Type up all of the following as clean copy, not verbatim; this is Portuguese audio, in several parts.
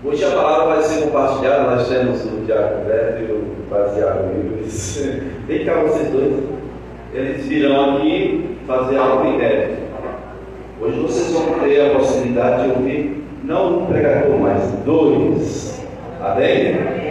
Hoje a palavra vai ser compartilhada, nós temos o Diácono Beto e o Baseado Willis. Vem cá vocês dois, eles virão aqui fazer algo inédito. Hoje vocês vão ter a possibilidade de ouvir, não um pregador, mas dois. Amém?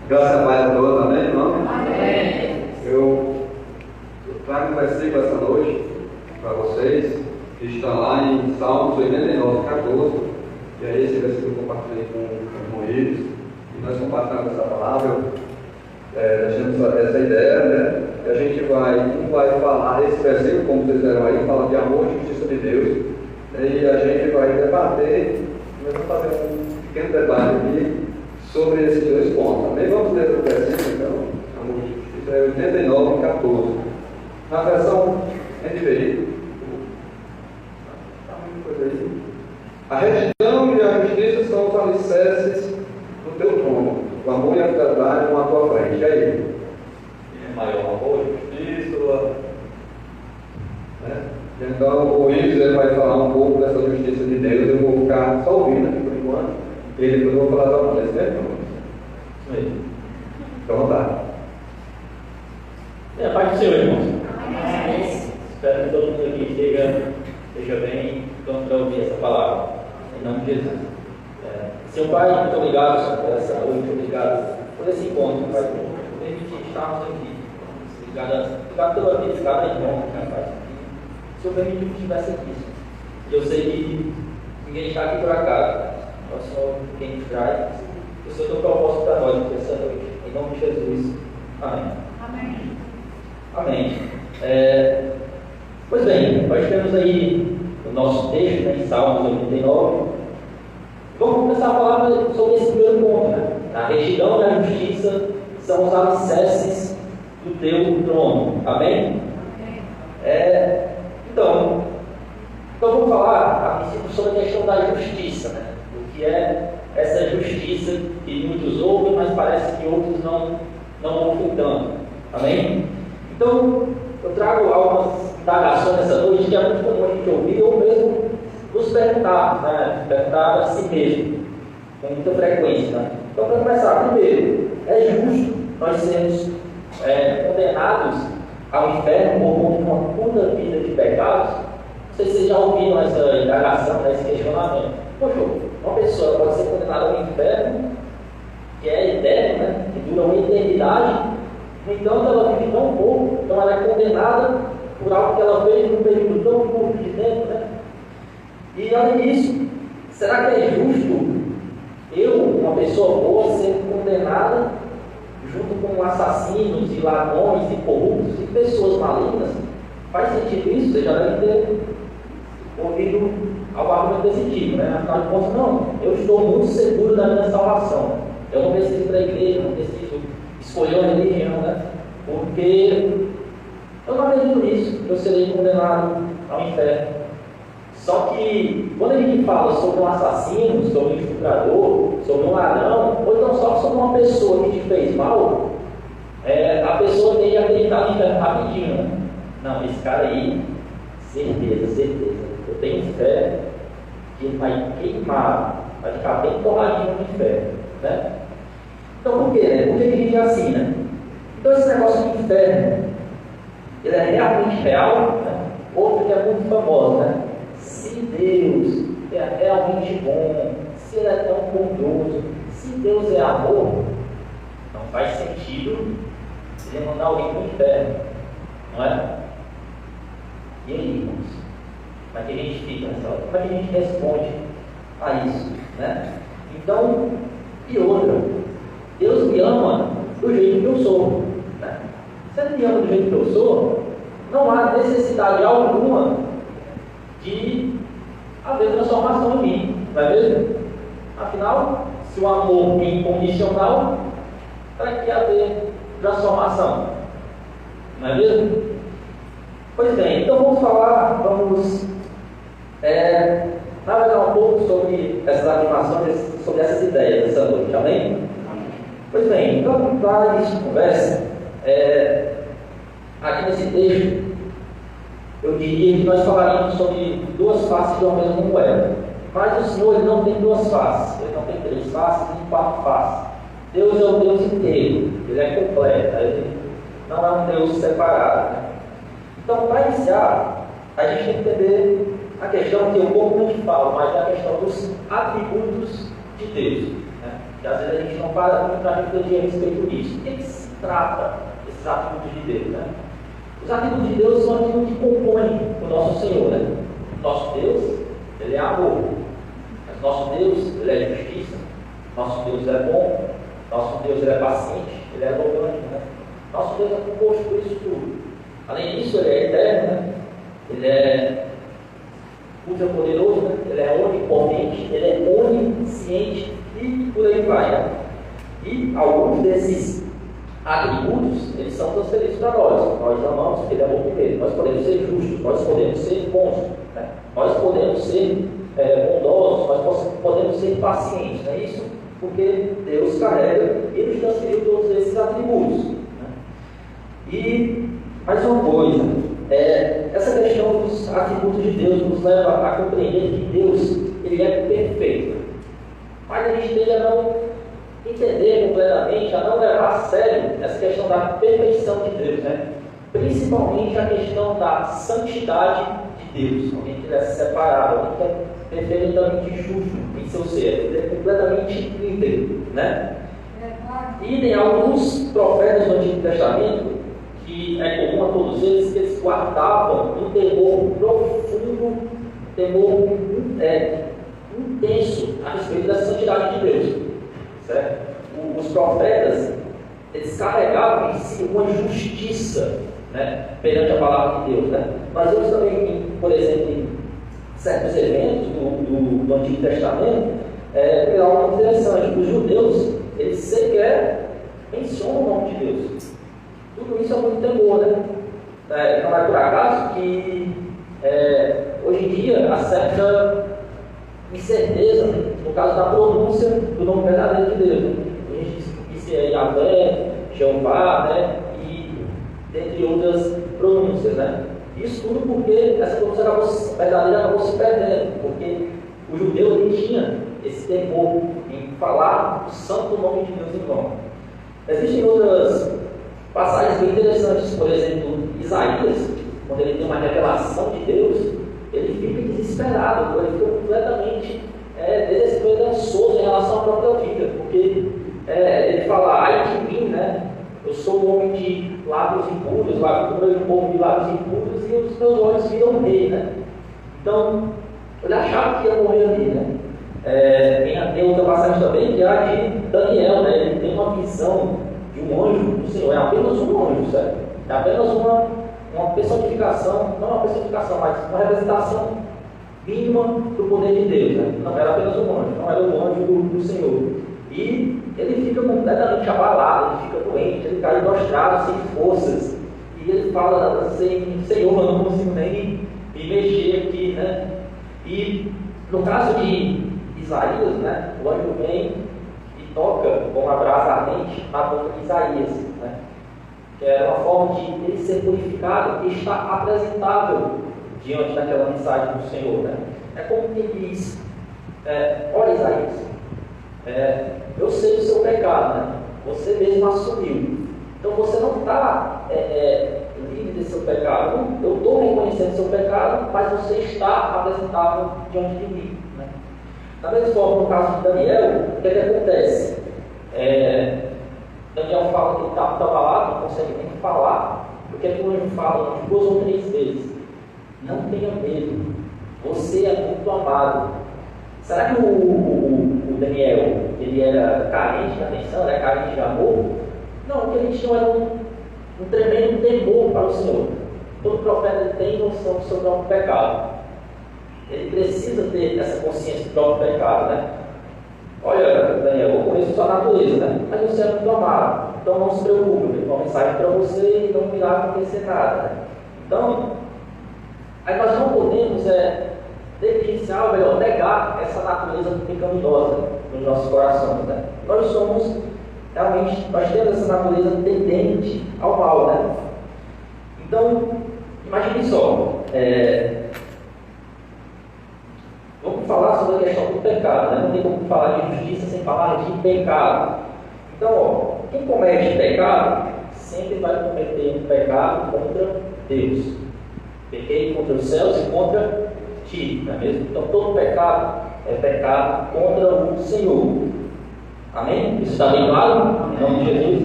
Graças a Pai a todos, amém, irmão? Amém. Eu trago um versículo essa noite para vocês, que está lá em Salmos 89, 14, e é esse versículo que eu compartilhei com eles, e nós compartilhamos essa palavra, deixamos essa ideia, né? E a gente vai falar esse versículo, como vocês viram aí, fala de amor e justiça de Deus, e a gente vai debater, nós vamos fazer um pequeno debate aqui, sobre esses dois pontos. Também vamos ler o versículo, então, amor e justiça, é 89, 14. Na versão NVI, a retidão e a justiça são os alicerces do teu trono. O amor e a verdade vão à tua frente. E aí? É maior amor e justiça. Né? Então, o Willis vai falar um pouco dessa justiça de Deus. Eu vou ficar só ouvindo aqui por enquanto. Ele depois eu vou falar da mulher, certo? Isso aí. Fica à vontade. A paz do Senhor, irmãos. Espero que todo mundo aqui esteja bem pronto para ouvir essa palavra. Em nome de Jesus. Senhor Pai, muito obrigado por essa noite, obrigado por esse encontro, Pai, por permitir estarmos aqui. Obrigado pela vida de cada irmão, Pai. O Senhor permitiu que estivesse aqui. E eu sei que ninguém está aqui por acaso. O Senhor quem nos traz. O Senhor tem um propósito para nós nessa noite. Em nome de Jesus. Amém. Amém. Amém. Pois bem, nós temos aí o nosso texto, né, em Salmos 89. Vamos começar a falar sobre esse primeiro ponto. Né? A retidão e a justiça são os alicerces do teu trono. Amém? Então vamos falar a princípio sobre a questão da justiça, né? O que é essa justiça que muitos ouvem, mas parece que outros não ouvem tanto. Amém? Então, eu trago algumas indagações nessa noite que é muito comum a gente ouvir, ou mesmo nos perguntar, né? Perguntar a si mesmo, com muita frequência. Né? Então, para começar, primeiro, é justo nós sermos condenados ao inferno por conta de uma curta vida de pecados? Não sei se vocês já ouviram essa indagação, esse questionamento. Poxa, uma pessoa pode ser condenada ao inferno, que é eterno, né? Que dura uma eternidade, no entanto ela vive tão pouco, então ela é condenada por algo que ela fez num período tão curto de tempo, né? E além disso, será que é justo eu, uma pessoa boa, ser condenada junto com assassinos e ladrões e corruptos e pessoas malignas? Faz sentido isso? Você já deve ter ouvido algo argumento desse tipo, né? Afinal de contas, não, eu estou muito seguro da minha salvação. Eu não preciso ir para a igreja, não preciso escolher uma religião, né? Porque eu não acredito nisso, que eu serei condenado ao inferno. Só que quando a gente fala sobre um assassino, sobre um estuprador, sobre um ladrão, ou então só sobre uma pessoa que te fez mal, a pessoa tem que acreditar no inferno rapidinho, né? Não, esse cara aí, certeza. Eu tenho fé que ele vai queimar, vai ficar bem torradinho no inferno, né? Então por quê, né? Por que a gente é assim, né? Então esse negócio de inferno, ele é realmente real, né? Outro que é muito famoso, né? Se Deus é realmente bom, se Ele é tão bondoso, se Deus é amor, não faz sentido Ele mandar alguém para o inferno, não é? E aí, irmãos? Como é que a gente fica nessa hora? Como é que a gente responde a isso, né? Então, e outra, Deus me ama do jeito que eu sou, né? Se Ele me ama do jeito que eu sou, não há necessidade alguma de haver transformação em mim, não é mesmo? Afinal, se o amor é incondicional, para que haver transformação. Não é mesmo? Pois bem, então vamos navegar um pouco sobre essas afirmações, sobre essas ideias dessa noite, amém? Pois bem, então, para início de conversa, aqui nesse texto, eu diria que nós falaríamos sobre duas faces de uma mesma moeda. Mas o Senhor ele não tem duas faces, ele não tem três faces nem quatro faces. Deus é o Deus inteiro, ele é completo, ele não é um Deus separado. Né? Então, para iniciar, a gente tem que entender a questão que eu pouco falo, mas é a questão dos atributos de Deus. Né? Que às vezes a gente não para muito para refletir a respeito disso. O que se trata desses atributos de Deus? Né? Os atributos de Deus são aquilo que compõem o nosso Senhor. Né? Nosso Deus, ele é amor. Mas nosso Deus, ele é justiça. Nosso Deus é bom. Nosso Deus, ele é paciente. Ele é longânimo. Né? Nosso Deus é composto por isso tudo. Além disso, ele é eterno. Né? Ele é ultrapoderoso. Né? Ele é onipotente. Ele é onisciente. E por aí vai. Né? E alguns desses atributos, eles são transferidos para nós. Nós amamos porque ele é bom primeiro. Nós podemos ser justos, nós podemos ser bons, né? Nós podemos ser bondosos, nós podemos ser pacientes. Não é isso? Porque Deus carrega e nos transferiu todos esses atributos. Né? E mais uma coisa, essa questão dos atributos de Deus nos leva a compreender que Deus ele é perfeito. Mas a gente tende a não entender completamente, a não levar a sério essa questão da perfeição de Deus, né? Principalmente a questão da santidade de Deus, alguém que é separado, alguém que é perfeitamente justo em seu ser, ele é completamente íntegro, né? E tem alguns profetas do Antigo Testamento, que é comum a todos eles, que eles guardavam um temor profundo, um temor intenso a respeito da santidade de Deus. Certo? Os profetas, eles carregavam em si uma justiça, né, perante a palavra de Deus. Né? Nós vemos também, por exemplo, em certos eventos do Antigo Testamento, algo interessante. Os judeus, eles sequer mencionam o nome de Deus. Tudo isso é muito temor, né? Não é por acaso que hoje em dia há certa incerteza, né? No caso da pronúncia do nome verdadeiro de Deus. Né? A gente diz que isso é Yahvé, Jeová, né? E dentre outras pronúncias. Né? Isso tudo porque essa pronúncia verdadeira acabou se perdendo, porque o judeu ele tinha esse temor em falar o santo nome de Deus em vão. Existem outras passagens bem interessantes, por exemplo, Isaías, quando ele tem uma revelação de Deus, ele fica desesperado, ele fica completamente desesperançoso em relação à própria vida, porque ele fala, ai de mim, né? Eu sou um homem de lábios impuros, um povo de lábios impuros, e os meus olhos viram rei, né? Então, ele achava que ia morrer ali, né? Tem outra passagem também, que é a de Daniel, né? Ele tem uma visão de um anjo do Senhor, é apenas um anjo, certo? É apenas uma personificação, não uma personificação, mas uma representação mínima do poder de Deus, né? Não era apenas um anjo, não era o anjo do Senhor. E ele fica completamente abalado, ele fica doente, ele cai prostrado, sem forças. E ele fala assim, Senhor, eu não consigo nem me mexer aqui, né? E no caso de Isaías, né? O anjo vem e toca com uma brasa ardente na boca de Isaías, né? Que é uma forma de ele ser purificado e estar apresentável diante daquela mensagem do Senhor, né? É como quem diz, olha Isaías, eu sei do seu pecado, né? Você mesmo assumiu, então você não está livre desse seu pecado, eu estou reconhecendo seu pecado, mas você está apresentável diante de mim, né? Da mesma forma, no caso de Daniel, o que acontece? Daniel fala que ele está abalado, não consegue nem falar. O que o anjo fala 2 ou 3 vezes? Não tenha medo, você é muito amado. Será que o Daniel ele era carente de atenção, era carente de amor? Não, o que ele tinha era um tremendo temor para o Senhor. Todo profeta tem noção do seu próprio pecado. Ele precisa ter essa consciência do próprio pecado, né? olha, Daniel, eu conheço sua natureza, né? Mas você é muito amado, então não se preocupe, eu tenho uma mensagem para você e não irá acontecer nada, né? Então, aí nós não podemos negligenciar, ou melhor, negar essa natureza pecaminosa nos nossos corações, né? Nós somos, realmente, nós temos essa natureza tendente ao mal, né? Então, imagine só, vamos falar sobre a questão do pecado, né? Não tem como falar de justiça sem falar de pecado. Então, ó, quem comete pecado sempre vai cometer um pecado contra Deus. Pequei contra os céus e contra ti, não é mesmo? Então, todo pecado é pecado contra o Senhor. Amém? Isso está bem claro? Em nome de Jesus?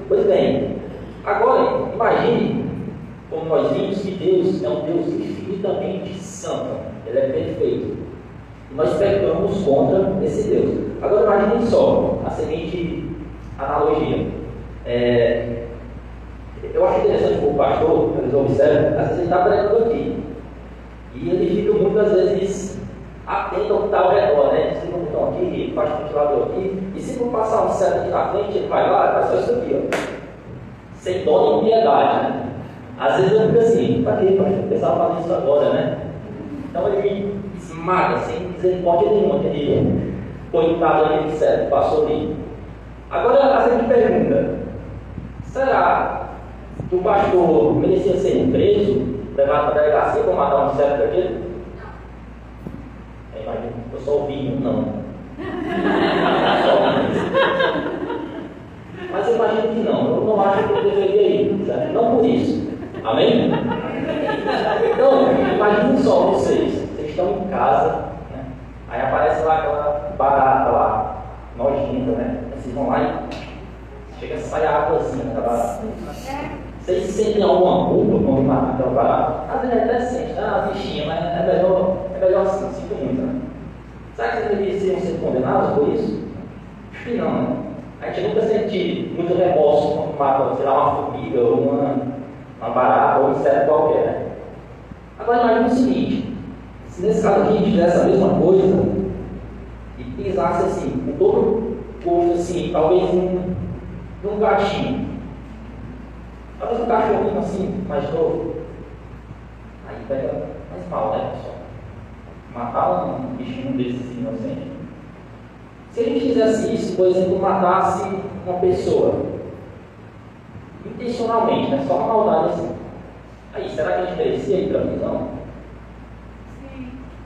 Pois bem, agora imagine, como nós vimos, que Deus é um Deus infinitamente santo, Ele é perfeito. E nós pecamos contra esse Deus. Agora imagine só a seguinte analogia. Eu acho interessante o pastor, eles observam, às vezes ele está pregando aqui. E ele fica muitas vezes atento ao que está ao redor, né? Se não estão aqui, faz o ventilador aqui. E se não passar um certo aqui na frente, ele vai lá e faz só isso aqui, ó. Sem dó nem piedade, né? Às vezes eu fico assim, para quê? Para pensar fazer isso agora, né? Então ele esmaga, sem misericórdia nenhuma, aquele coitado ali, certo, passou ali. Agora a gente pergunta: será que o pastor merecia ser preso, levado para a delegacia para matar um certo daquele? Eu só ouvi um não. Mas eu imagino que não. Eu não acho que eu deveria ir, certo? Não por isso. Amém? Então, imagine só vocês estão em casa, né? Aí aparece lá aquela barata lá, nojenta, né? Vocês vão lá e chega a sair a águazinha da barata. Vocês sentem alguma culpa quando matam aquela barata? Às vezes até sente, bichinha, mas é melhor assim, sinto muito, né? Será que vocês deveriam ser condenados por isso? Acho que não, né? A gente nunca sente muito remorso quando mata, sei lá, uma formiga ou uma barata ou um inseto qualquer, né? Agora imagine o seguinte: se nesse caso aqui a gente fizesse a mesma coisa e pisasse assim, com todo o corpo assim, talvez num gatinho, talvez um cachorrinho assim, mais novo, aí pega mais mal, né, pessoal? Matar um bichinho desses inocente. Se a gente fizesse isso, por exemplo, matasse uma pessoa intencionalmente, né? Só uma maldade assim. Aí, será que a gente merecia ir para a prisão?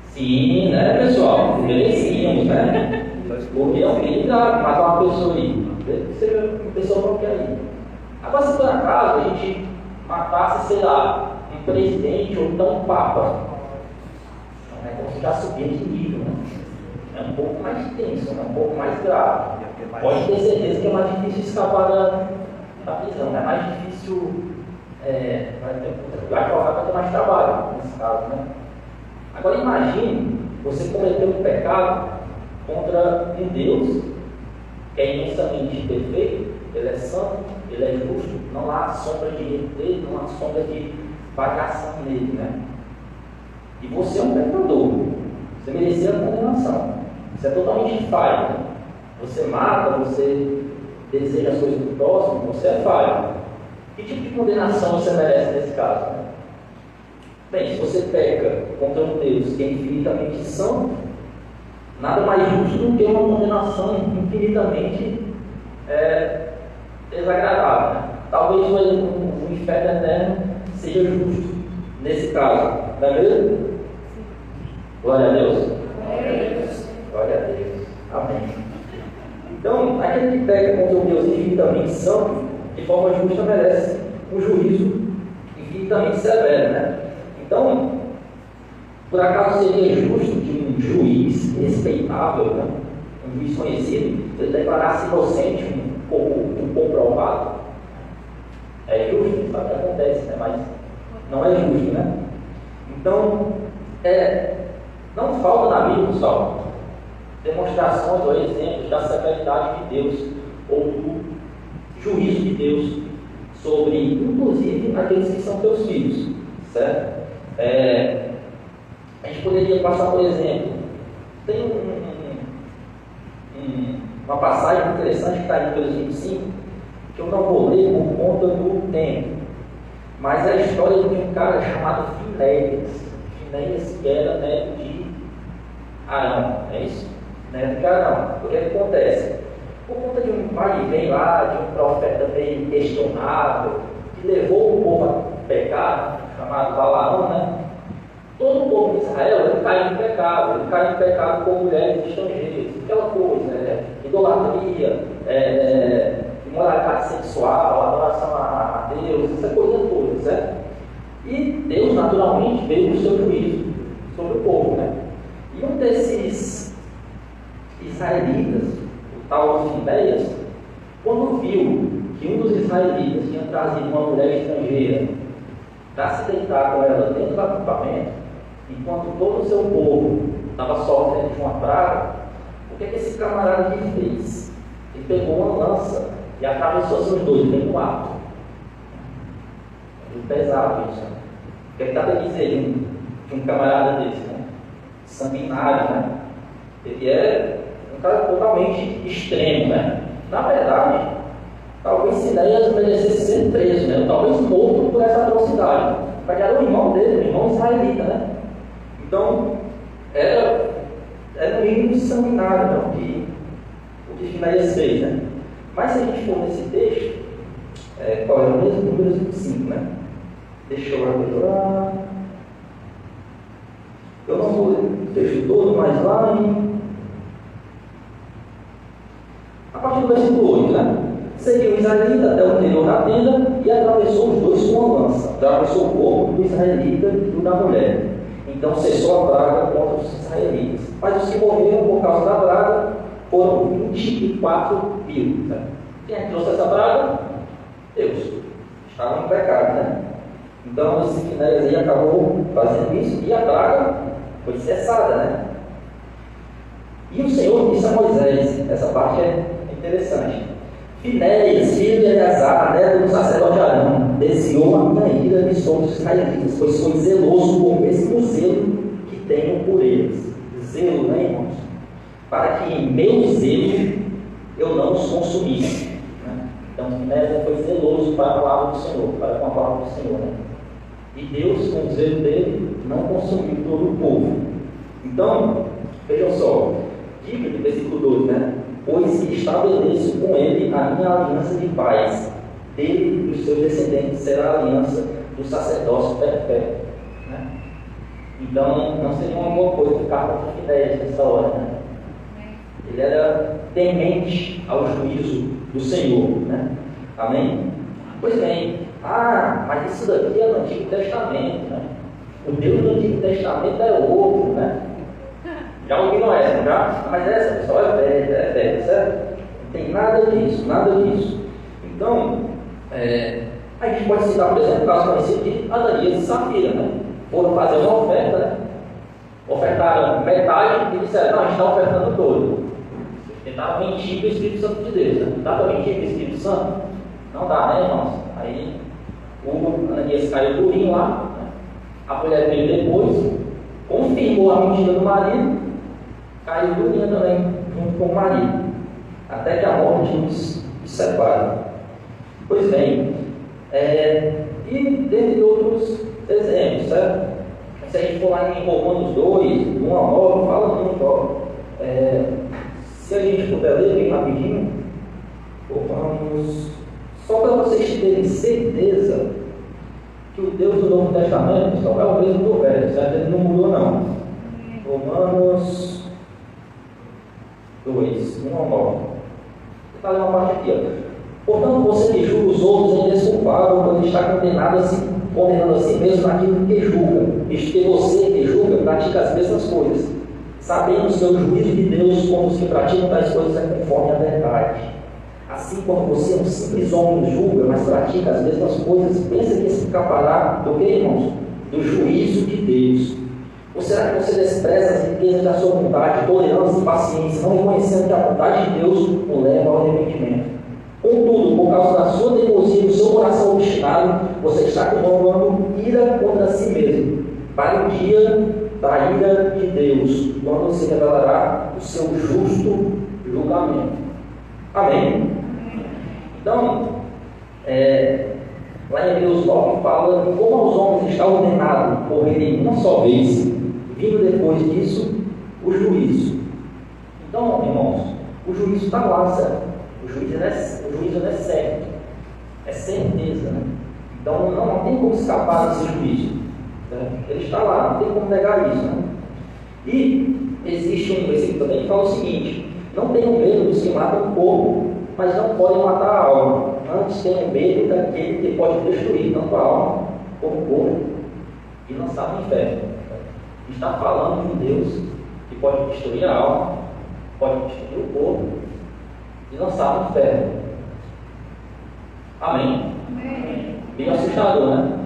Sim, né, pessoal? Merecíamos, né? Porque é um crime matar uma pessoa aí. Deve ser uma pessoa qualquer aí. Agora, se por acaso a gente matasse, sei lá, um presidente ou então um papa, é como se já subir de nível, né? É um pouco mais tenso, né? Um pouco mais grave. Pode ter certeza que é mais difícil escapar da prisão, é mais difícil, o advogado vai ter mais trabalho nesse caso, né? Agora imagine você cometer um pecado contra um Deus que é imensamente perfeito, Ele é santo, Ele é justo, não há sombra de erro dele, não há sombra de variação nele, né? E você é um pecador, você merecia a condenação, você é totalmente falho, né? Você mata, você deseja as coisas do próximo, você é falho. Que tipo de condenação você merece nesse caso, né? Bem, se você peca contra um Deus que é infinitamente santo, nada mais justo do que uma condenação infinitamente desagradável, né? Talvez o inferno eterno seja justo nesse caso, não é mesmo? Glória a Deus. Glória a Deus. Amém. Então, aquele que peca contra um Deus infinitamente santo, de forma justa, merece um juízo infinitamente severo, né? Então, por acaso seria justo que um juiz respeitável, né, um juiz conhecido, ele declarasse inocente um comprovado? É justo, sabe o que acontece, né? Mas não é justo, né? Então, não falta na Bíblia, pessoal, demonstrações ou exemplos da severidade de Deus ou do juízo de Deus sobre, inclusive, aqueles que são teus filhos, certo? A gente poderia passar, por exemplo, tem uma passagem interessante que está em Números 25, que eu não vou ler por conta do tempo, mas é a história de um cara chamado Finéias. Finéias, que era neto de Arão, é isso? Neto de Arão. O que acontece? Por conta de um vai e vem lá, de um profeta meio questionável, que levou o povo a pecar, chamado Balaão, né? Todo o povo de Israel ele caiu em pecado com mulheres estrangeiras, aquela coisa, né? Idolatria, imoralidade sexual, adoração a Deus, essa coisa toda, certo? E Deus naturalmente veio com o seu juízo sobre o povo, né? E um desses israelitas, o tal Finéias, quando viu que um dos israelitas tinha trazido uma mulher estrangeira para se deitar com ela dentro do acampamento, enquanto todo o seu povo estava sofrendo de uma praga, o que esse camarada aqui fez? Ele pegou uma lança e atravessou seus dois, bem no alto. Muito pesado isso, né? O que está a dizer de um camarada desse, né? Sanguinário, né? Ele é um cara totalmente extremo, né? Na verdade, talvez Finéias merecesse ser preso, né? Talvez morto por essa atrocidade. Porque era o irmão dele, o irmão israelita, né? Então, era no mínimo sanguinário, né? O que Finéias fez, né? Mas se a gente for nesse texto, qual é o mesmo? Números 25, né? Deixa eu abrir lá. Eu não vou ler o texto todo, mas lá a partir do versículo 8, né? Seguiu o israelita até o interior da tenda e atravessou os dois com uma lança. Atravessou o corpo do israelita e do da mulher. Então cessou a praga contra os israelitas. Mas os que morreram por causa da praga foram 24 mil. Né? Quem é que trouxe essa praga? Deus. Estavam em pecado, né? Então esse Finéias aí acabou fazendo isso e a praga foi cessada, né? E o Senhor disse a Moisés, essa parte é interessante: Finéias, filho de Eleazar, neto do sacerdote Arão, desviou a minha ira de sobre os israelitas, pois foi zeloso com o mesmo zelo que tenho por eles. Zelo, né, irmãos? Para que em meu zelo eu não os consumisse. Né? Então Finéias foi zeloso para a palavra do Senhor, para com a palavra do Senhor, né? E Deus, com o zelo dele, não consumiu todo o povo. Então, vejam só, diga no versículo 2, né? Pois estabeleço com ele a minha aliança de paz, dele e dos seus descendentes será a aliança do sacerdócio perpétuo. Né? Então, não seria uma boa coisa ficar contra Finéias nessa hora. Né? Ele era temente ao juízo do Senhor. Né? Amém? Pois bem, mas isso daqui é no Antigo Testamento. Né? O Deus do Antigo Testamento é outro, né? Já ouviram essa, já? Mas essa, pessoal, é velha, certo? Não tem nada disso, nada disso. Então, a gente pode citar, por exemplo, o caso conhecido de Ananias e Safira, né? Foram fazer uma oferta, né? Ofertaram metade e disseram, não, a gente está ofertando todo. Tentaram mentir para o Espírito Santo de Deus, né? Dá para mentir para o Espírito Santo? Não dá, né, irmãos? Aí, o Ananias caiu durinho lá, né? A mulher veio depois, confirmou a mentira do marido, caiu durinha também, junto com o marido, até que a morte nos separe. Pois bem, e dentre outros exemplos, certo? Se a gente for lá em Romanos 2, 1 a 9, fala muito, ó. Se a gente puder ler bem rapidinho, Romanos, só para vocês terem certeza que o Deus do Novo Testamento só é o mesmo do Velho, certo? Ele não mudou, não. Romanos 2, 1 a 9. Vou fazer uma parte aqui, ó. Portanto, você que julga os outros é indesculpável quando está condenando a si mesmo naquilo que julga, visto que você que julga pratica as mesmas coisas. Sabemos que o juízo de Deus com os que praticam tais coisas é conforme a verdade. Assim como você é um simples homem julga, mas pratica as mesmas coisas, pensa que escapará do que, irmãos? Do juízo de Deus. Ou será que você despreza as riquezas da sua vontade, tolerância e paciência, não reconhecendo que a vontade de Deus o leva ao arrependimento? Contudo, por causa da sua teimosia e do seu coração obstinado, você está acumulando ira contra si mesmo, para o dia da ira de Deus, quando se revelará o seu justo julgamento. Amém? Então, lá em Hebreus 9 fala como aos homens está ordenado morrerem uma só vez, vindo depois disso o juízo. Então, irmãos, o juízo está lá, certo? O juízo não é certo, é certeza, né? Então não tem como escapar desse juízo, certo? Ele está lá, não tem como negar isso, né? E existe um versículo também que fala o seguinte: não tenham medo dos que matam o corpo, mas não podem matar a alma. Antes tenham medo daquele que pode destruir tanto a alma como o corpo e lançar no inferno. Está falando de um Deus que pode destruir a alma, pode destruir o corpo e lançar no inferno. Amém? Amém. Bem assustador, né?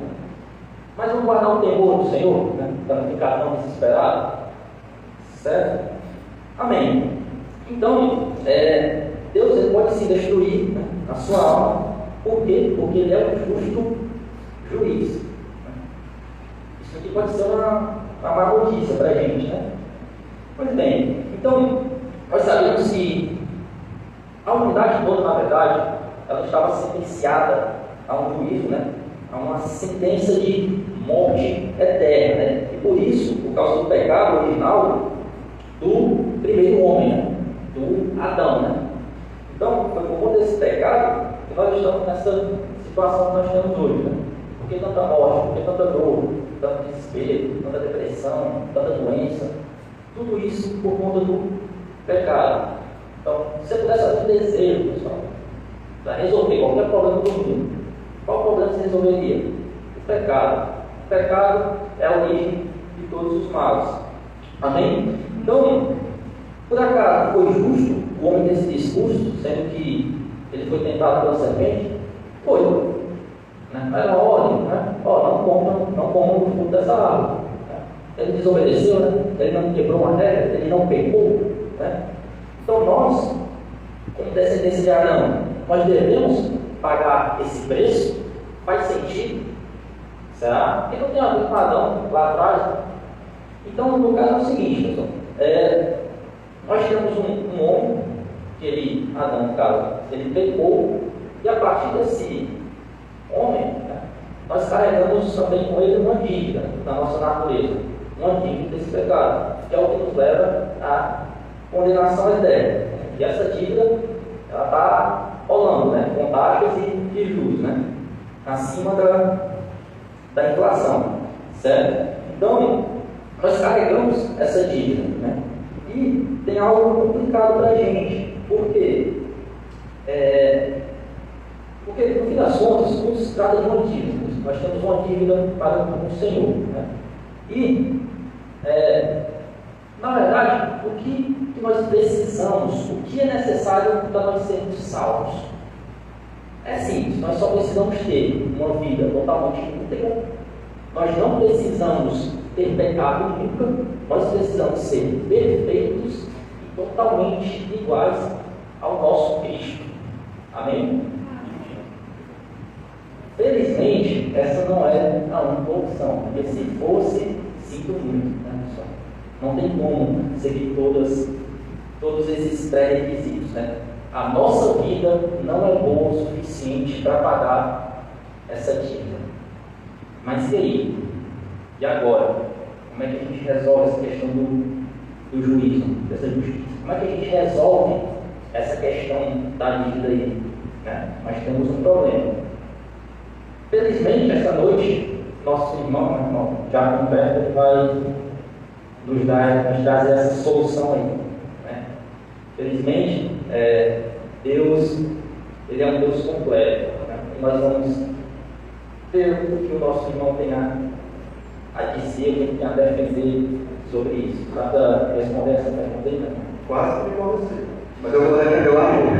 Mas vamos guardar o temor do Senhor, né? Para não ficar tão desesperado. Certo? Amém. Então, Deus ele pode se destruir, né, a sua alma. Por quê? Porque Ele é o justo juiz. Isso aqui pode ser uma má notícia para a gente, né? Pois bem, então, nós sabemos que a humanidade toda, na verdade, ela estava sentenciada a um juízo, né? A uma sentença de morte eterna, né? E por isso, por causa do pecado original do primeiro homem, né? Do Adão, né? Então, foi por conta desse pecado que nós estamos nessa situação que nós temos hoje, né? Por que tanta morte, por que tanta dor, tanto desespero, tanta depressão, tanta doença? Tudo isso por conta do pecado. Então, se você pudesse fazer um desejo, pessoal, para resolver qualquer problema do mundo, qual problema você resolveria? O pecado. O pecado é a origem de todos os males. Amém? Então, por acaso foi justo o homem desse discurso, sendo que ele foi tentado pela serpente? Foi. Né? Mas olha, né? Não comam o fruto dessa árvore. Né? Ele desobedeceu, né? Ele não quebrou uma regra, ele não pecou. Né? Então nós, como descendência de Arão, nós devemos pagar esse preço? Faz sentido? Será? Porque não tem a ver com Adão lá atrás. Então, no caso é o seguinte, pessoal. Nós temos um homem, que Adão, no caso, ele pecou, e a partir desse homem, né, nós carregamos também com ele uma dívida na nossa natureza, uma dívida desse pecado, que é o que nos leva à condenação eterna. E essa dívida, ela está rolando, né, com taxas e juros, né, acima da inflação, certo? Então, nós carregamos essa dívida, né? E tem algo complicado para a gente. Por quê? Porque, no fim das contas, tudo se trata de uma dívida. Nós temos uma dívida para o Senhor, né? E, na verdade, o que nós precisamos, o que é necessário para nós sermos salvos? É simples, nós só precisamos ter uma vida totalmente íntegra. Nós não precisamos ter pecado nunca, nós precisamos ser perfeitos e totalmente iguais ao nosso Cristo. Amém? Felizmente, essa não é a única opção, porque se fosse, sinto muito, né, pessoal? Não tem como seguir todos esses pré-requisitos, né? A nossa vida não é boa o suficiente para pagar essa dívida. Mas e aí? E agora? Como é que a gente resolve essa questão do juízo, dessa justiça? Como é que a gente resolve essa questão da dívida aí? Né? Nós temos um problema. Felizmente, essa noite, nosso irmão Tiago Humberto, vai nos trazer essa solução aí. Né? Felizmente, Deus, Ele é um Deus completo. Né? E nós vamos ver o que o nosso irmão tem a dizer, o que ele tem a defender sobre isso. Para responder essa pergunta aí, né? Quase que igual você. Mas eu vou defender o amor.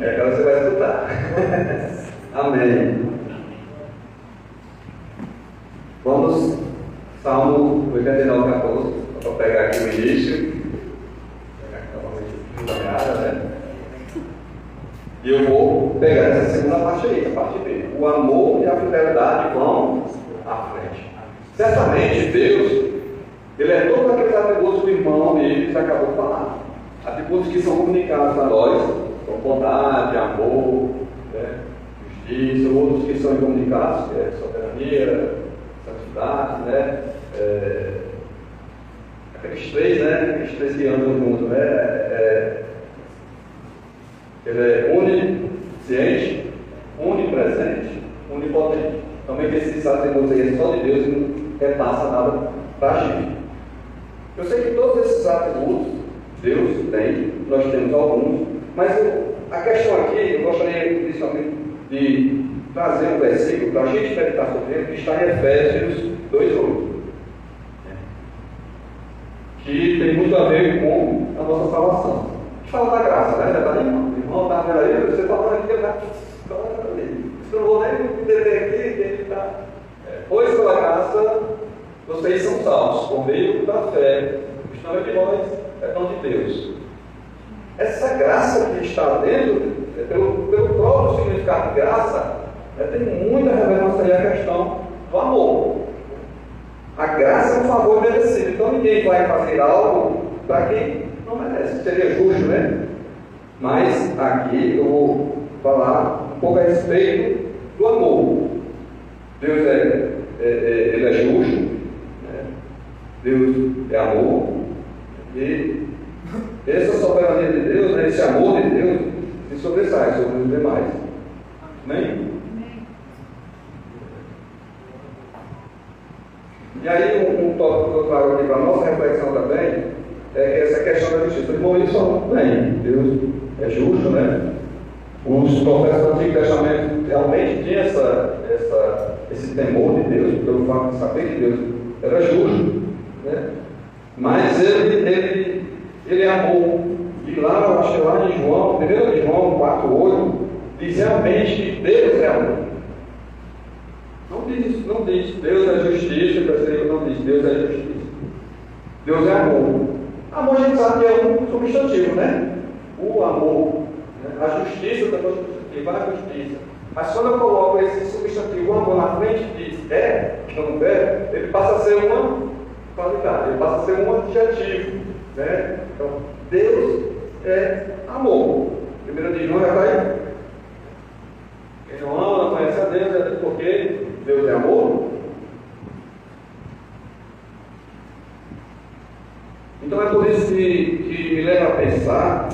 Agora você vai escutar. Amém. Vamos, Salmo 89, 14. Vou pegar aqui o início. Né? E eu vou pegar essa segunda parte aí, a parte B. O amor e a fidelidade vão à frente. Certamente Deus, Ele é todos aqueles atributos que o irmão Ives acabou de falar. atributos que são comunicados a nós, são bondade, amor, né, justiça, outros que são incomunicados, que é soberania, santidade, né, aqueles três que andam juntos, né, ele é onisciente, onipresente, onipotente. Também que esses atributos aí é só de Deus e não repassa nada para a gente. Eu sei que todos esses atributos Deus tem, nós temos alguns, mas a questão aqui, eu gostaria principalmente de trazer um versículo para a gente meditar sobre ele, que está em Efésios 2:8, que tem muito a ver com a nossa salvação. A gente fala da graça, né? O irmão está vendo aí, você falando aqui, eu não vou nem entender aqui que ele está. Pois pela graça vocês são salvos, por meio da fé, que não é de nós, é dom de Deus. Essa graça que está dentro, pelo próprio significado de graça, tem muita relevância aí a questão do amor. A graça é um favor merecido, então ninguém vai fazer algo para quem não merece, seria justo, né? Mas aqui eu vou falar um pouco a respeito do amor. Deus ele é justo, né? Deus é amor, e essa soberania de Deus, né, esse amor de Deus, se sobressai sobre os demais. Amém? E aí um tópico que eu trago aqui para a nossa reflexão também é essa questão da justiça. Os irmãos, isso falam muito bem, Deus é justo, né? Os profetas do Antigo Testamento realmente tinham esse temor de Deus, pelo fato de saber que Deus era justo, né? Mas ele amou. E lá, acho que lá em João, 1 João 4:8, diz realmente que Deus é amor. Não diz Deus é justiça, não diz Deus é justiça. Deus é amor. Amor a gente sabe que é um substantivo, né? O amor, né? A justiça também é substantivo, a justiça. Mas quando eu coloco esse substantivo, o amor, na frente de não é, ele passa a ser uma qualidade, ele passa a ser um adjetivo, né? Então, Deus é amor. 1 de João já está aí. Quem não ama, não conhece a Deus, é porque Deus é amor. Então é por isso que me leva a pensar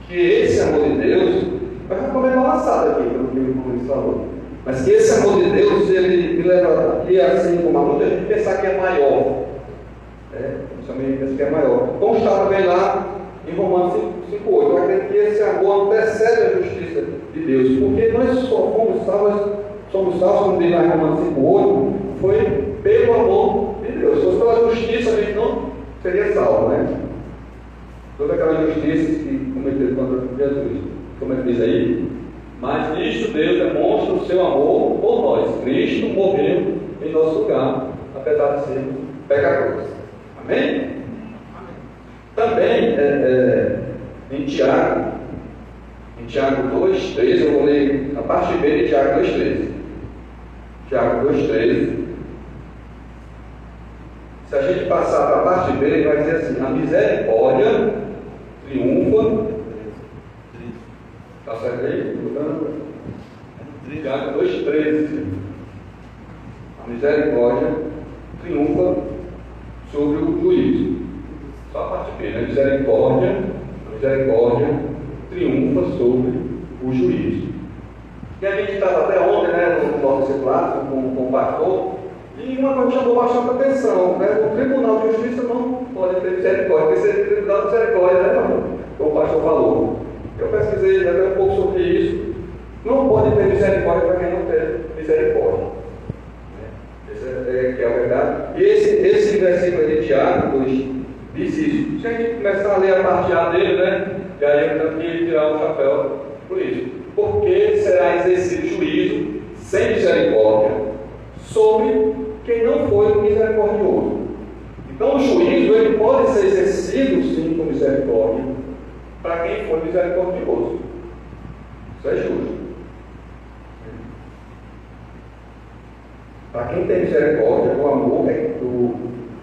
que esse amor de Deus, vai ficar meio balançado aqui, pelo que o Luiz falou, mas que esse amor de Deus, ele me leva aqui, assim como a muita gente pensar que é maior. Também pensa que é maior. Como está também lá em Romanos 5:8, eu acredito que esse amor antecede a justiça de Deus, porque nós só somos salvos, como diz lá em Romanos 5:8, foi pelo amor de Deus. Se fosse pela justiça, a gente não seria salvo, né? Toda aquela justiça que cometeu contra Jesus, como é que diz aí? Mas nisto Deus demonstra o seu amor por nós. Cristo morreu em nosso lugar, apesar de sermos pecadores. Amém? Também em Tiago 2:13, eu vou ler a parte B de Tiago 2:13. Tiago 2:13. Se a gente passar para a parte B, ele vai dizer assim: a misericórdia triunfa. Está certo aí? Tiago 2:13. A misericórdia triunfa sobre o juízo. Só a parte B, né? A misericórdia triunfa sobre o juízo. E a gente estava até ontem, né, no nosso discipulado, com o pastor, e uma coisa chamou bastante atenção, né? O Tribunal de Justiça não pode ter misericórdia, porque seria o Tribunal de Misericórdia, né, irmão? Como o pastor falou. Eu pesquisei um pouco sobre isso. Não pode ter misericórdia para quem não tem misericórdia. Essa que é a verdade. E esse versículo de Tiago diz isso. Se a gente começar a ler a parte A dele, né? E aí eu tenho que tirar o chapéu por isso. Porque será exercido juízo sem misericórdia sobre quem não foi misericordioso. Então o juízo ele pode ser exercido sim com misericórdia para quem foi misericordioso. Isso é justo. Para quem tem misericórdia, o amor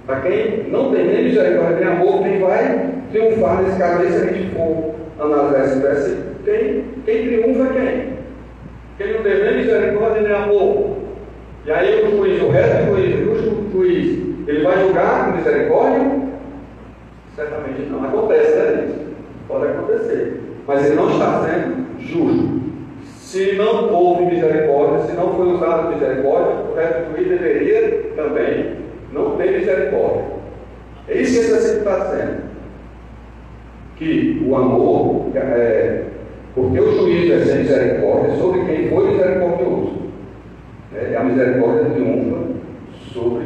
Para quem não tem nem misericórdia nem amor, quem vai triunfar nesse caso aí, se a gente for analisar esse versículo? Quem triunfa é quem? Quem não tem nem misericórdia nem amor. E aí o juiz, o reto juiz, o justo juiz, ele vai julgar com misericórdia? Certamente não. Acontece, né? Isso pode acontecer. Mas ele não está sendo justo. Se não houve misericórdia, se não foi usado misericórdia, o reto juiz deveria também não ter misericórdia. É isso que esse versículo está dizendo. Que o amor, porque o juiz é sem misericórdia sobre quem foi misericordioso. E a misericórdia triunfa sobre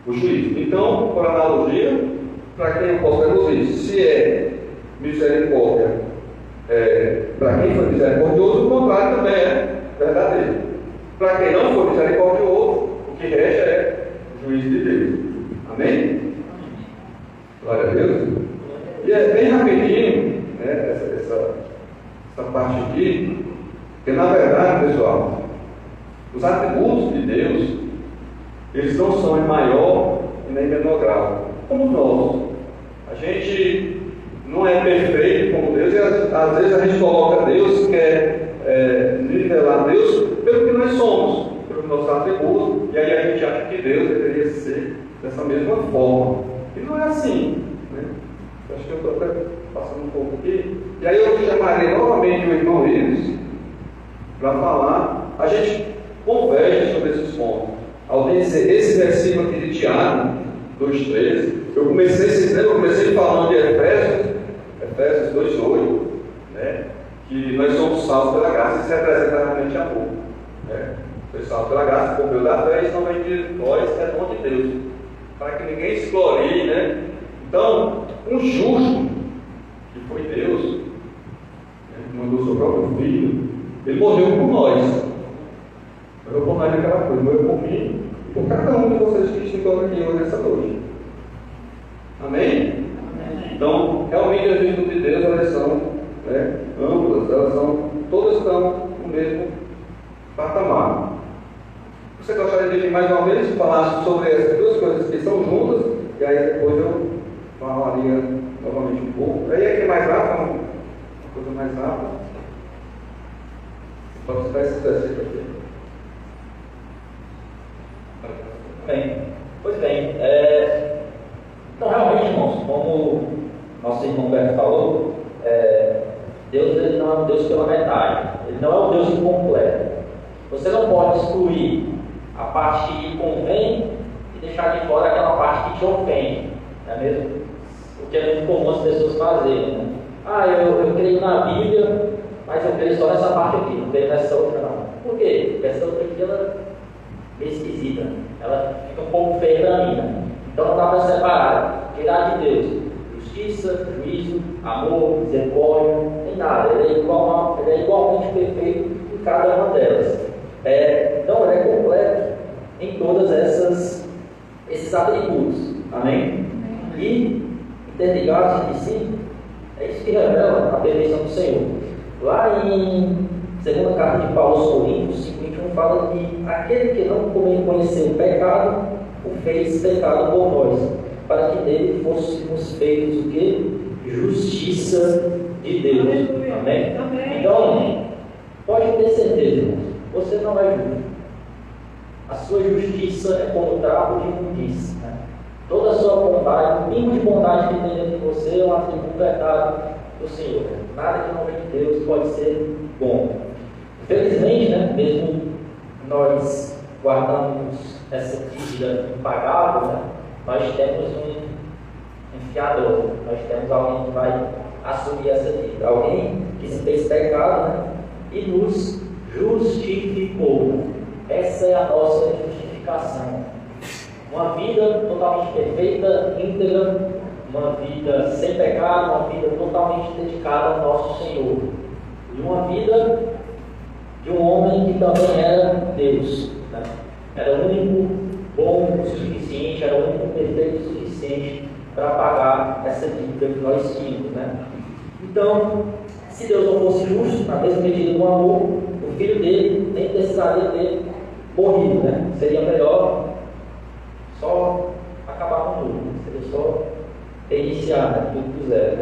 o juiz. Então, por analogia, para quem eu posso traduzir, se é misericórdia para quem foi misericordioso, o contrário também é verdadeiro. Para quem não foi misericordioso, o que resta é juiz de Deus. Amém? Glória a Deus. E é bem rapidinho, né, essa parte aqui, porque na verdade, pessoal, os atributos de Deus, eles não são em maior e nem menor grau, como nós. A gente não é perfeito como Deus, e às vezes a gente coloca Deus, quer nivelar Deus pelo que nós somos, pelo nosso atributo, e aí a gente acha que Deus deveria ser dessa mesma forma. E não é assim, né? Acho que eu estou até passando um pouco aqui. E aí eu chamarei novamente o irmão Iris para falar. A gente converge sobre esses pontos. Ao dizer esse versículo aqui de Tiago 2,13, eu comecei falando de Efésios 2,8, né? Que nós somos salvos pela graça. Isso representa realmente amor, né? Foi salvo pela graça, por meio da fé, isso não vem de nós, é dom de Deus, para que ninguém se glorie, né? Então, um justo, que foi Deus, que mandou seu próprio filho, ele morreu por nós. Morreu por nós naquela coisa, morreu por mim e por cada um de vocês que estão aqui hoje nessa noite. Amém? Amém. Então, realmente as virtudes de Deus, elas são amplas, todas estão no mesmo patamar. Você gostaria de vir mais uma vez falar sobre essas duas coisas que são juntas, e aí depois eu falaria novamente um pouco. Aí aqui mais rápido, uma coisa mais rápida. Pode citar esse versículo aqui. Bem, então realmente, irmãos, como nosso irmão Beto falou, Deus ele não é um Deus pela metade, ele não é um Deus incompleto. Você não pode excluir a parte que lhe convém e deixar de fora aquela parte que te ofende, não é mesmo? O que é muito comum as pessoas fazerem, né? Eu creio na Bíblia, mas eu creio só nessa parte aqui, não creio nessa outra não. Por quê? Porque essa outra aqui ela é esquisita, ela fica um pouco feia para mim, né? Então não dá para separar, tirar de Deus justiça, juízo, amor, misericórdia, não tem nada, ele é igualmente perfeito em cada uma delas. Então ele é completo em todas esses atributos, amém? E interligados entre si, é isso que revela a perfeição do Senhor. Lá em segunda carta de Paulo aos Coríntios 5:21 fala que aquele que não conheceu o pecado, o fez pecado por nós, para que dele fôssemos feitos o quê? Justiça de Deus. Amém? Então, pode ter certeza, irmãos, você não é justo. A sua justiça é como trapo de imundícia, né? Toda a sua bondade, o mínimo de bondade que tem dentro de você é um atributo vetado do Senhor. Nada que não vem de Deus pode ser bom. Infelizmente, né, mesmo nós guardamos essa dívida impagável, né, nós temos um fiador, nós temos alguém que vai assumir essa dívida, alguém que se fez pecado, né, e nos justificou. Essa é a nossa justificação. Uma vida totalmente perfeita, íntegra, uma vida sem pecado, uma vida totalmente dedicada ao nosso Senhor. E uma vida de um homem que também era Deus, né? Era o único bom o suficiente, era o único perfeito o suficiente para pagar essa dívida que nós tínhamos, né? Então, se Deus não fosse justo, na mesma medida do amor, o filho dele nem precisaria ter morrido, né? Seria melhor só acabar com tudo, seria só reiniciar, né? Tudo do zero.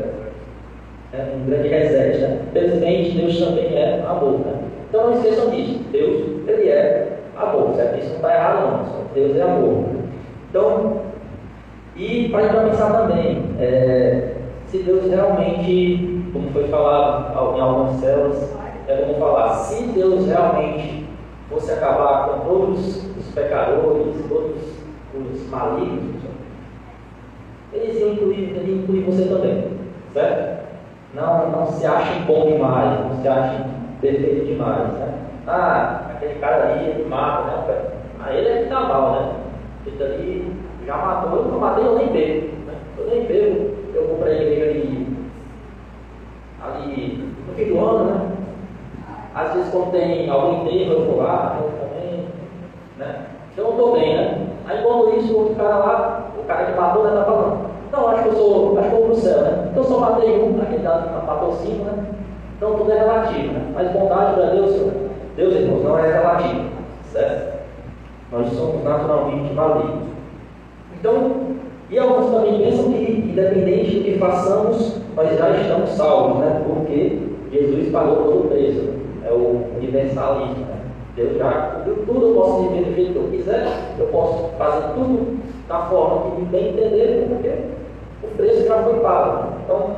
Né? Um grande reset. Né? Felizmente, Deus também é amor. Né? Então não esqueçam disso. Deus, ele é amor, certo? Isso não está errado, não. Só Deus é amor. Então, e para pensar também, se Deus realmente, como foi falado em algumas células, vamos falar, se Deus realmente fosse acabar com todos os pecadores, todos os malignos, ele ia incluir você também, certo? Não se achem bom demais, não se achem perfeito demais, né? Aquele cara ali, ele mata, né? Ele é que está mal, né? Ele ali já matou, eu não matei, eu nem bebo, né? Eu nem bebo, eu vou para a igreja ali no fim do ano, né? Às vezes quando tem algum enterro, eu vou lá, eu também, né? Então eu estou bem, né? Aí quando isso, o outro cara lá, o cara que matou, né, tá falando, não, acho que eu vou pro céu, né? Então eu só matei um, aquele matou 5, né? Então tudo é relativo, né? Mas bondade para Deus, Deus, irmãos, não é relativo, certo? Nós somos naturalmente malignos. Então, e alguns também pensam que, independente do que façamos, nós já estamos salvos, né? Porque Jesus pagou todo o preço. É o universalismo, né? Deus já cobriu tudo, eu posso viver do jeito que eu quiser, eu posso fazer tudo da forma que me bem entender, porque o preço já foi pago. Então,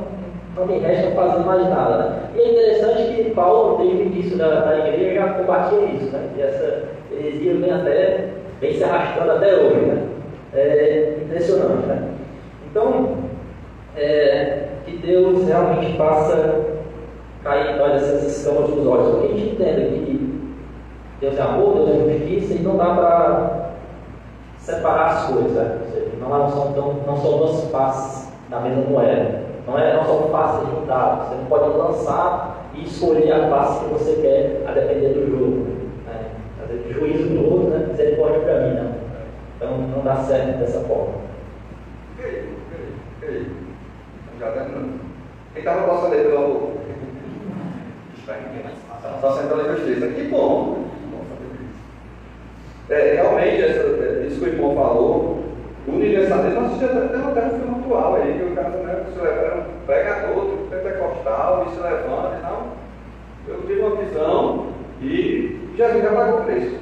não me resta fazer mais nada. Né? E é interessante que Paulo, desde o início da igreja, já combatia isso, né? E essa heresia vem se arrastando até hoje, né? É impressionante, né? Então, que Deus realmente faça cair em nós essas escamas dos olhos. Porque a gente entenda que Deus é amor, Deus é justiça, e não dá para separar as coisas, né? Ou seja, não são duas faces da mesma moeda. Não são faces de juntar. Você não pode lançar e escolher a face que você quer, a depender do jogo. Né? Às vezes, juízo do outro, né? Misericórdia para mim, não. Então não dá certo dessa forma. Já terminando. Quem estava passando aí pelo amor? Só sentando a justiça. Que bom! Realmente, isso que o irmão falou, o universalismo, nós já temos até um filme atual aí, que o cara se levanta um pregador, pentecostal, e se levanta e tal. Eu tive uma visão e Jesus já pagou o preço.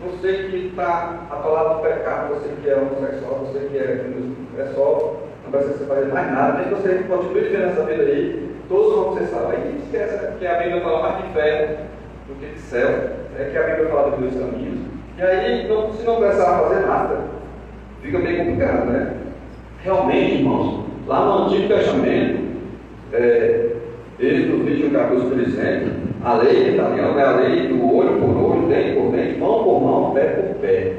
Você que está atolado do pecado, você que é homossexual, você que é só, não vai ser fazer mais nada, nem que você continue vivendo essa vida aí, todos vão ser salvos. Aí esquece que a Bíblia fala mais de inferno do que de céu, que a Bíblia fala dos dois caminhos. E aí, se não precisar fazer nada, fica bem complicado, né? Realmente, irmãos, lá no Antigo Testamento, Êxodo 21, 14, por exemplo, a lei italiana é a lei do olho por olho, dente por dente, mão por mão, pé por pé.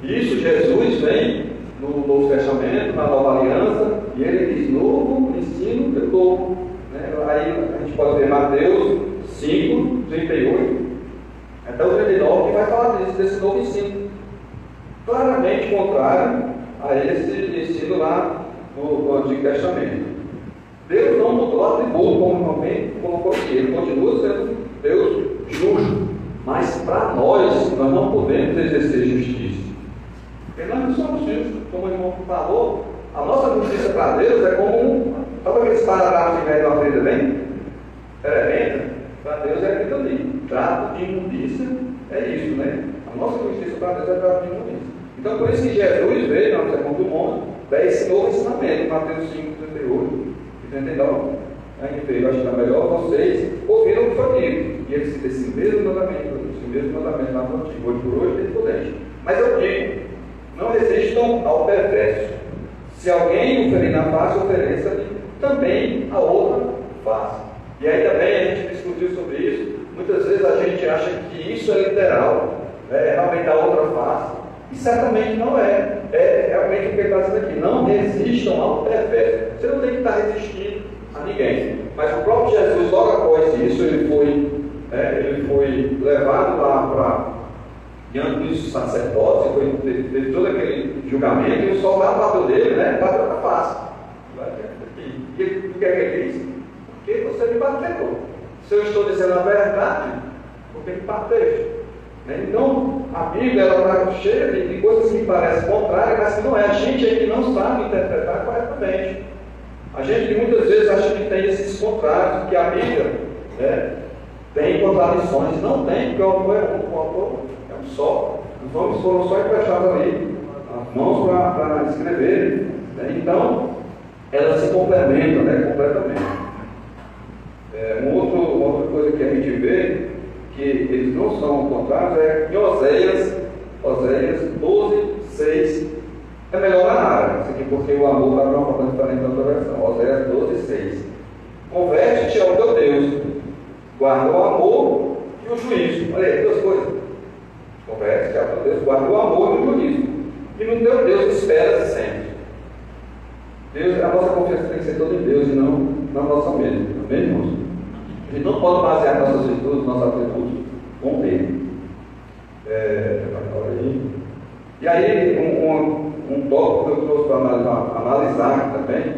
Isso Jesus vem no Novo Testamento, na Nova Aliança, e ele diz novo ensino de novo. Né? Aí a gente pode ver Mateus 5, 38, até o 39, que vai falar desse novo ensino. Claramente contrário a esse ensino lá no Antigo Testamento. Deus não mudou o atributo, como também colocou aqui. Ele continua sendo Deus justo. Mas para nós não podemos exercer justiça. Porque nós não somos justos. Como o irmão falou, a nossa justiça para Deus é como sabe aqueles paragrafos que vem de uma frente bem? Para Deus é aquilo ali. Trato de imundícia é isso, né? A nossa justiça para Deus é trato de imundícia. Então, por isso que Jesus veio no Sermão do Monte, dá esse novo ensinamento, Mateus 5, 38 e 39. Aí veio, acho que é melhor vocês ouviram o que foi dito. E ele cita esse mesmo mandamento lá no Antigo, hoje por hoje, dente por dente. Mas eu digo, não resistam ao perverso. Se alguém o ferir na face, ofereça-lhe também a outra face. E aí também a gente discutiu sobre isso. Muitas vezes a gente acha que isso é literal, realmente a outra face. E certamente não é. É realmente o que ele está dizendo aqui. Não resistam ao perverso. Você não tem que estar resistindo a ninguém. Mas o próprio Jesus, logo após isso, ele foi levado lá para diante dos sacerdotes, teve todo aquele julgamento, e o soldado bateu nele, bateu na face. E o que é que ele disse? Porque você me bateu. Se eu estou dizendo a verdade, porque me bateu. Então, a Bíblia está cheia de coisas que parecem contrárias, mas que não é. A gente é que não sabe interpretar corretamente. A gente muitas vezes acha que tem esses contrários, que a Bíblia, né, tem contradições. Não tem, porque o autor é um só. Os homens foram só emprestados ali, as mãos para escrever. Né? Então, elas se complementam, né, completamente. Uma outra coisa que a gente vê, que eles não são contrários, é em Oséias 12, 6. É melhor na área, isso aqui porque o amor vai para uma forma diferente da outra versão. Oséias 12, 6. Converte-te ao teu Deus, guarda o amor e o juízo. Olha aí, duas coisas. Converte-te ao teu Deus, guarda o amor e o juízo. E no teu Deus espera sempre. Deus, a nossa confiança tem que ser toda em Deus e não na nossa mesma. Amém, irmãos? A gente não pode basear nossas virtudes, nossos atributos com Ele. E aí, um tópico que eu trouxe para analisar também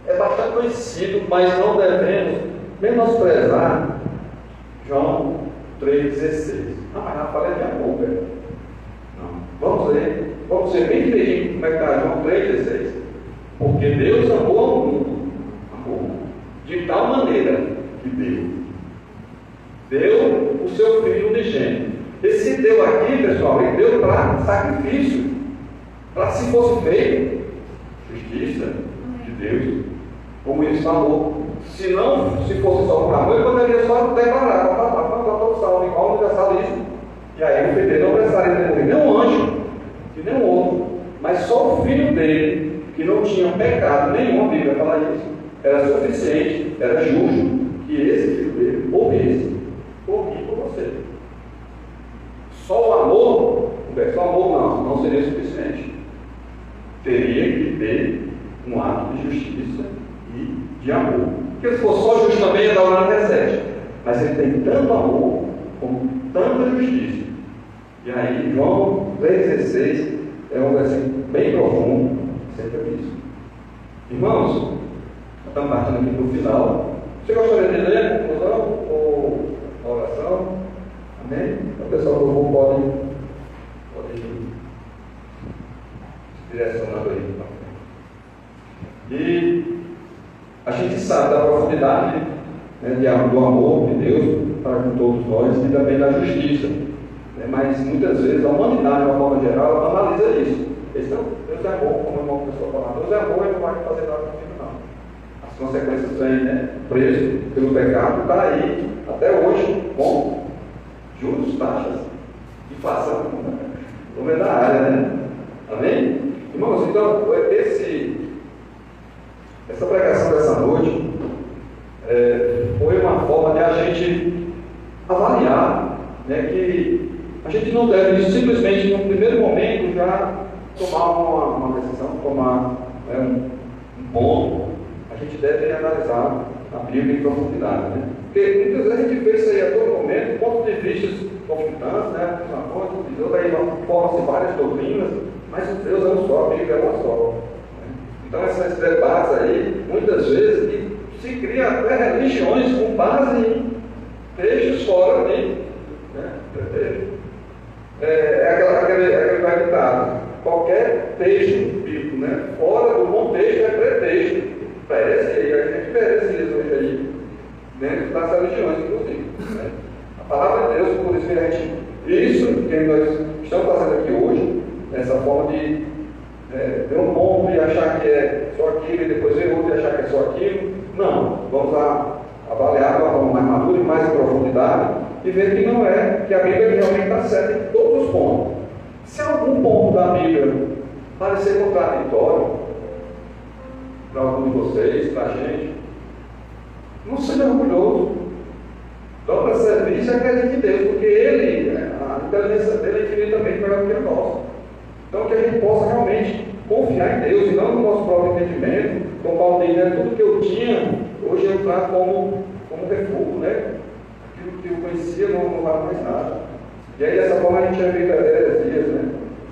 é bastante conhecido, mas não devemos menosprezar João 3,16. Mas Rafael é minha boca. Não. Vamos ser bem direitinho como é que está João 3,16. Porque Deus amou ao mundo, de tal maneira que deu o seu Filho unigênito. Esse deu aqui, pessoal, ele deu para sacrifício, para se fosse feito justiça de Deus, como ele falou. Se fosse só por amor, ele poderia só declarar, para salvo, igual o universalismo. E aí o filho não precisaria ter morrido, nem um anjo e nem um outro, mas só o filho dele, que não tinha pecado nenhum, a Bíblia fala isso, era suficiente, era justo que esse filho dele morresse por mim e por você. Só o amor, não seria suficiente. Teria que ter um ato de justiça e de amor. Porque se for só justo também, ia dar o ano 17. Mas ele tem tanto amor, como tanta justiça. E aí, João 3,16 é um versículo bem profundo acerca disso. Irmãos, estamos partindo aqui para o final. Você gostaria de ler a conclusão ou a oração? Amém? Então, pessoal, por favor, pode ir direcionando aí. E a gente sabe da profundidade, né, do amor de Deus para com todos nós e também da justiça. Né? Mas muitas vezes a humanidade, de uma forma geral, analisa isso. Eles não, Deus é bom, como o irmão começou a falar, Deus é bom e não vai fazer nada comigo, não. As consequências vêm, né? Preso pelo pecado, está aí até hoje com juros, taxas, inflação, como é da área, né? Amém? Irmãos, então, essa pregação dessa noite foi uma forma de a gente avaliar, né, que a gente não deve simplesmente, no primeiro momento, já tomar uma decisão, tomar um ponto. A gente deve analisar a Bíblia em profundidade, né? Porque muitas vezes a gente vê isso aí a todo momento, pontos de vista conflitantes, né? Uma coisa, Deus aí forma-se várias doutrinas, mas Deus é um só, a Bíblia é uma só. Né? Então esses debates aí, muitas vezes, se cria até religiões com base em textos fora dele. Né? Aquele vai ditado. Qualquer texto bíblico, né, fora do contexto é pretexto. Parece aí, a gente merece isso hoje aí, dentro das religiões, inclusive. Né? A palavra de Deus, por isso que a gente, isso que nós estamos fazendo aqui hoje, essa forma de ver um ponto e achar que é só aquilo, e depois ver outro e achar que é só aquilo. Não, vamos avaliar de uma forma mais madura e mais em profundidade e ver que não é, que a Bíblia realmente está certa em todos os pontos. Se algum ponto da Bíblia parecer contraditório para algum de vocês, para a gente, não seja orgulhoso. Dobra serviço e acredite em Deus, porque a inteligência dele é infinitamente melhor do que a nossa. Então que a gente possa realmente confiar em Deus e não no nosso próprio entendimento. Como Paulo diz, né, tudo que eu tinha, hoje eu trago como refúgio, né? Aquilo que eu conhecia não vale mais nada. E aí dessa forma a gente evita heresias, né?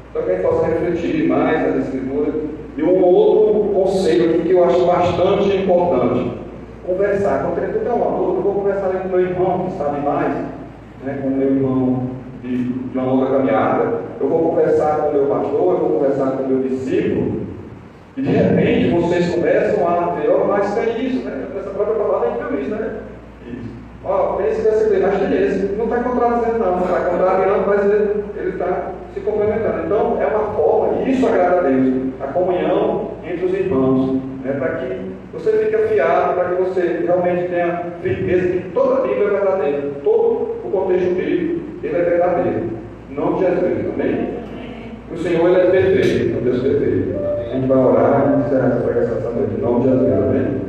Então que a gente possa refletir mais nas Escrituras. E um outro conselho aqui que eu acho bastante importante: conversar. Quando eu tenho um aluno, eu vou conversar com o meu irmão que sabe mais, né, com o meu irmão bíblico. eu vou conversar com o meu pastor, eu vou conversar com o meu discípulo, e de repente vocês começam a ver, mas tem isso, né? Essa própria palavra é isso, né? Esse versículo, mas tem esse. Não está contradizendo, não está contrariando, mas ele está se complementando. Então, é uma forma, e isso agrada a Deus, a comunhão entre os irmãos, né, para que você fique afiado, para que você realmente tenha firmeza que toda a Bíblia é verdadeira, todo o contexto bíblico ele é verdadeiro. Em nome de Jesus, amém? O Senhor ele é perfeito, é um Deus perfeito. A gente vai orar e encerrar essa pregação essa noite. Em nome de Jesus, amém?